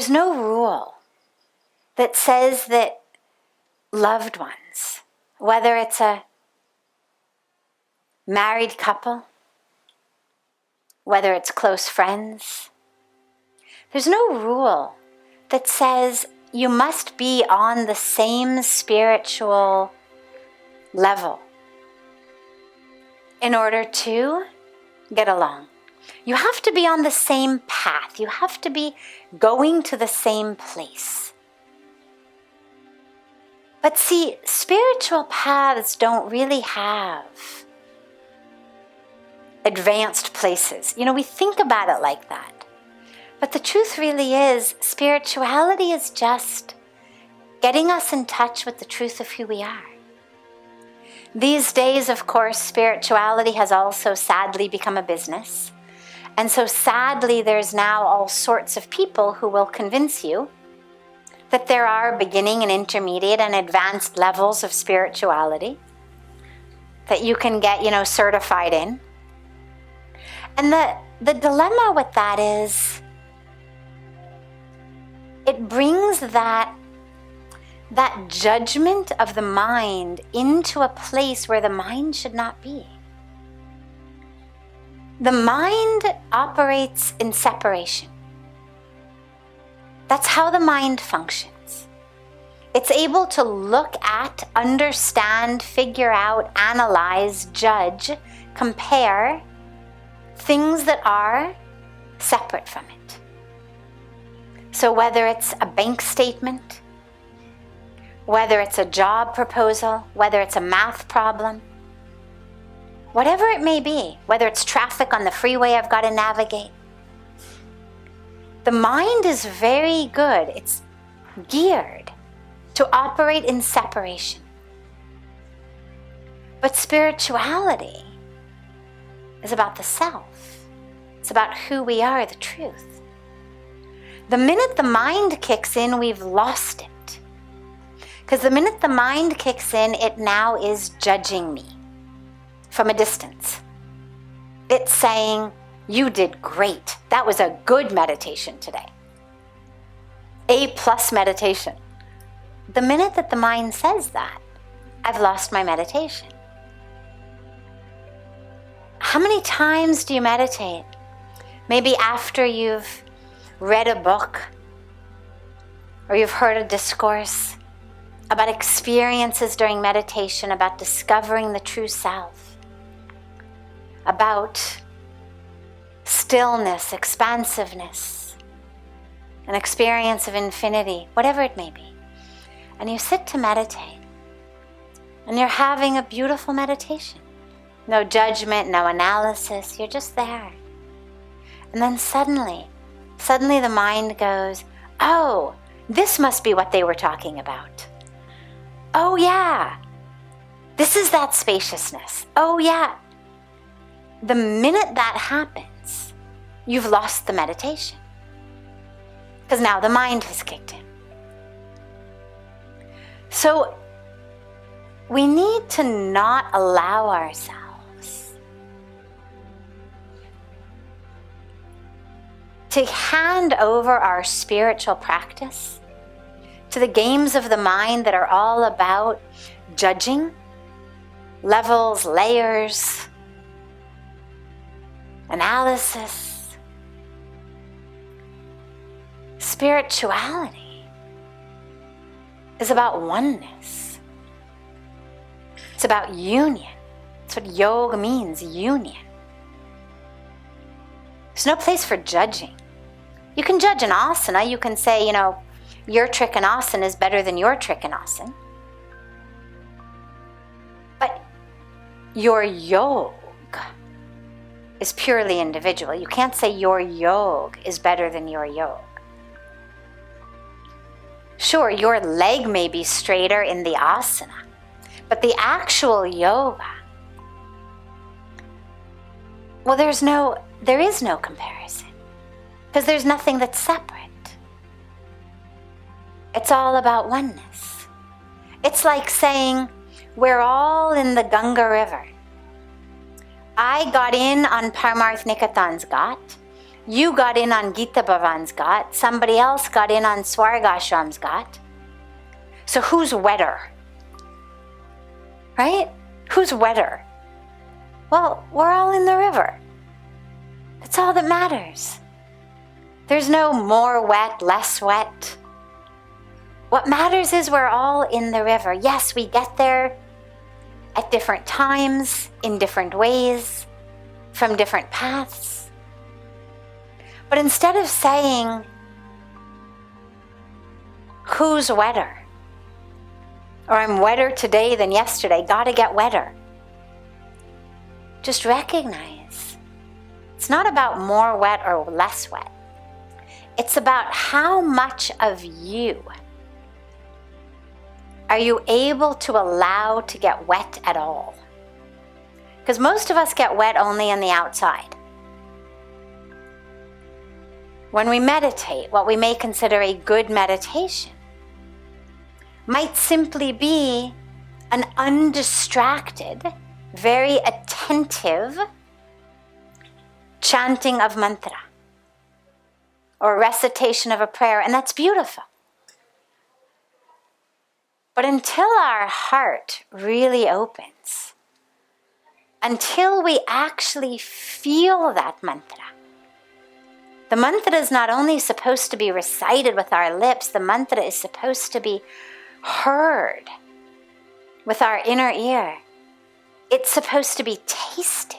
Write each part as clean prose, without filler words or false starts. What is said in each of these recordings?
there's no rule that says that loved ones, whether it's a married couple, whether it's close friends, there's no rule that says you must be on the same spiritual level in order to get along. You have to be on the same path. You have to be going to the same place. But see, spiritual paths don't really have advanced places. We think about it like that. But the truth really is, spirituality is just getting us in touch with the truth of who we are. These days, of course, spirituality has also sadly become a business. And so sadly, there's now all sorts of people who will convince you that there are beginning and intermediate and advanced levels of spirituality that you can get, certified in. And the dilemma with that is, it brings that judgment of the mind into a place where the mind should not be. The mind operates in separation. That's how the mind functions. It's able to look at, understand, figure out, analyze, judge, compare things that are separate from it. So whether it's a bank statement, whether it's a job proposal, whether it's a math problem, whatever it may be, whether it's traffic on the freeway I've got to navigate, the mind is very good. It's geared to operate in separation. But spirituality is about the self. It's about who we are, the truth. The minute the mind kicks in, we've lost it. Because the minute the mind kicks in, it now is judging me from a distance. It's saying, you did great. That was a good meditation today. A+ meditation. The minute that the mind says that, I've lost my meditation. How many times do you meditate? Maybe after you've read a book or you've heard a discourse about experiences during meditation, about discovering the true self, about stillness, expansiveness, an experience of infinity, whatever it may be. And you sit to meditate and you're having a beautiful meditation. No judgment, no analysis, you're just there. And then suddenly the mind goes, oh, this must be what they were talking about. Oh yeah, this is that spaciousness. Oh yeah. The minute that happens, you've lost the meditation. Because now the mind has kicked in. So we need to not allow ourselves to hand over our spiritual practice to the games of the mind that are all about judging, levels, layers, analysis. Spirituality is about oneness. It's about union. That's what yoga means, union. There's no place for judging. You can judge an asana. You can say, your trikonasana is better than your trikonasana. But your yoga is purely individual. You can't say your yoga is better than your yoga. Sure, your leg may be straighter in the asana, but the actual yoga, well, there is no comparison. Because there's nothing that's separate. It's all about oneness. It's like saying, we're all in the Ganga River. I got in on Parmarth Niketan's Ghat. You got in on Gita Bhavan's ghat. Somebody else got in on Swargashram's ghat. So who's wetter? Right? Who's wetter? Well, we're all in the river. That's all that matters. There's no more wet, less wet. What matters is we're all in the river. Yes, we get there at different times, in different ways, from different paths. But instead of saying, who's wetter? Or I'm wetter today than yesterday, gotta get wetter. Just recognize it's not about more wet or less wet. It's about how much of you are you able to allow to get wet at all? Because most of us get wet only on the outside. When we meditate, what we may consider a good meditation might simply be an undistracted, very attentive chanting of mantra or recitation of a prayer, and that's beautiful. But until our heart really opens, until we actually feel that mantra, the mantra is not only supposed to be recited with our lips, the mantra is supposed to be heard with our inner ear. It's supposed to be tasted.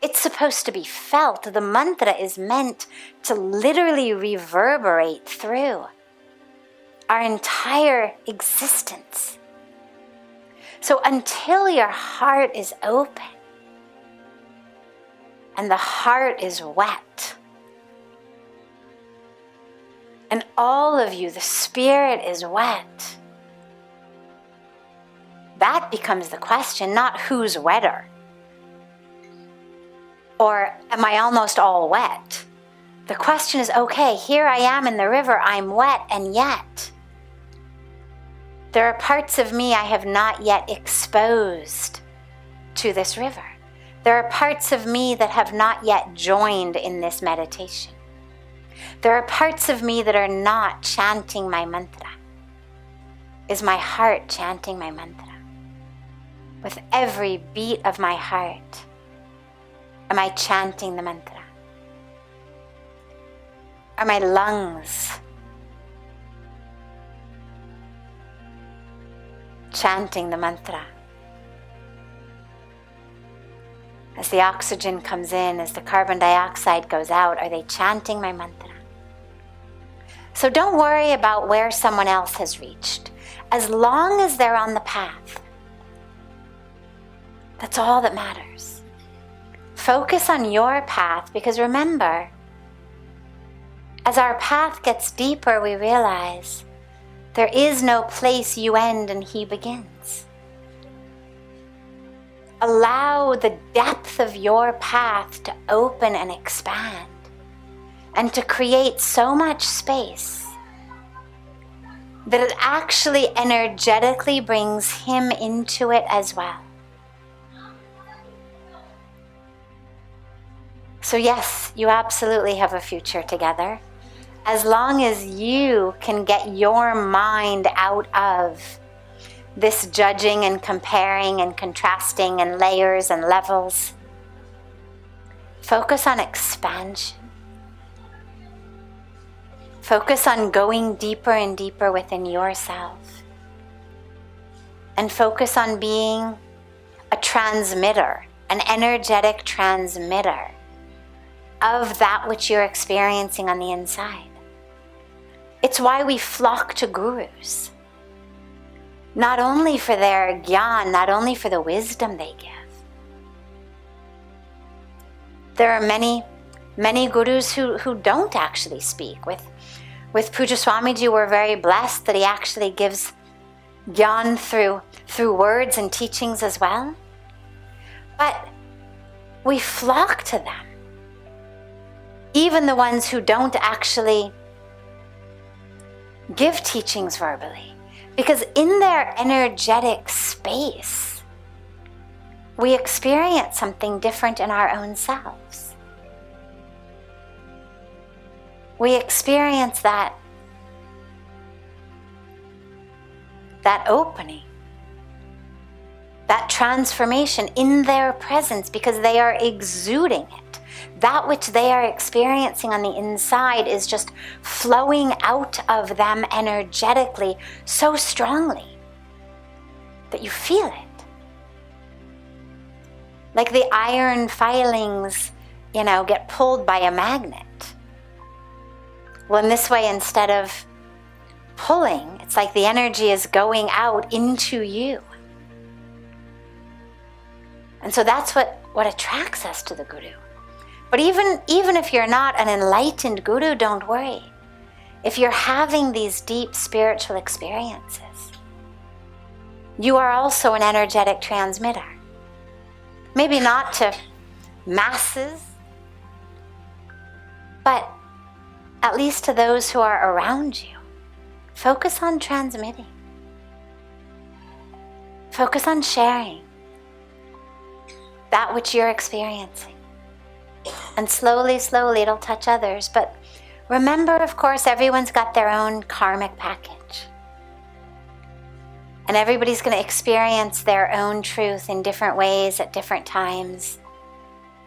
It's supposed to be felt. The mantra is meant to literally reverberate through our entire existence. So until your heart is open and the heart is wet, and all of you, the spirit is wet, that becomes the question, not who's wetter, or am I almost all wet? The question is, okay, here I am in the river, I'm wet, and yet there are parts of me I have not yet exposed to this river. There are parts of me that have not yet joined in this meditation. There are parts of me that are not chanting my mantra. Is my heart chanting my mantra? With every beat of my heart, am I chanting the mantra? Are my lungs chanting the mantra? As the oxygen comes in, as the carbon dioxide goes out, are they chanting my mantra? So don't worry about where someone else has reached. As long as they're on the path, that's all that matters. Focus on your path, because remember, as our path gets deeper, we realize there is no place you end and he begins. Allow the depth of your path to open and expand, and to create so much space that it actually energetically brings him into it as well. So yes, you absolutely have a future together, as long as you can get your mind out of this judging and comparing and contrasting and layers and levels. Focus on expansion. Focus on going deeper and deeper within yourself. And focus on being a transmitter, an energetic transmitter of that which you're experiencing on the inside. It's why we flock to gurus. Not only for their gyan, not only for the wisdom they give. There are many gurus who don't actually speak. With Puja Swamiji, we're very blessed that he actually gives gyan through words and teachings as well. But we flock to them. Even the ones who don't actually give teachings verbally. Because in their energetic space, we experience something different in our own selves. we experience that opening, that transformation in their presence, because they are exuding it. That which they are experiencing on the inside is just flowing out of them energetically so strongly that you feel it. Like the iron filings, get pulled by a magnet. Well, in this way, instead of pulling, it's like the energy is going out into you. And so that's what attracts us to the Guru. But even if you're not an enlightened Guru, don't worry. If you're having these deep spiritual experiences, you are also an energetic transmitter. Maybe not to masses, but at least to those who are around you. Focus on transmitting. Focus on sharing that which you're experiencing. And slowly, slowly it'll touch others. But remember, of course, everyone's got their own karmic package. And everybody's going to experience their own truth in different ways, at different times,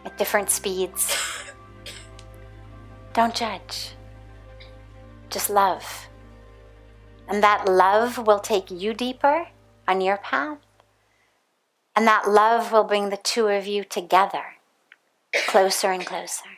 at different speeds. Don't judge. Just love. And that love will take you deeper on your path. And that love will bring the two of you together, closer and closer.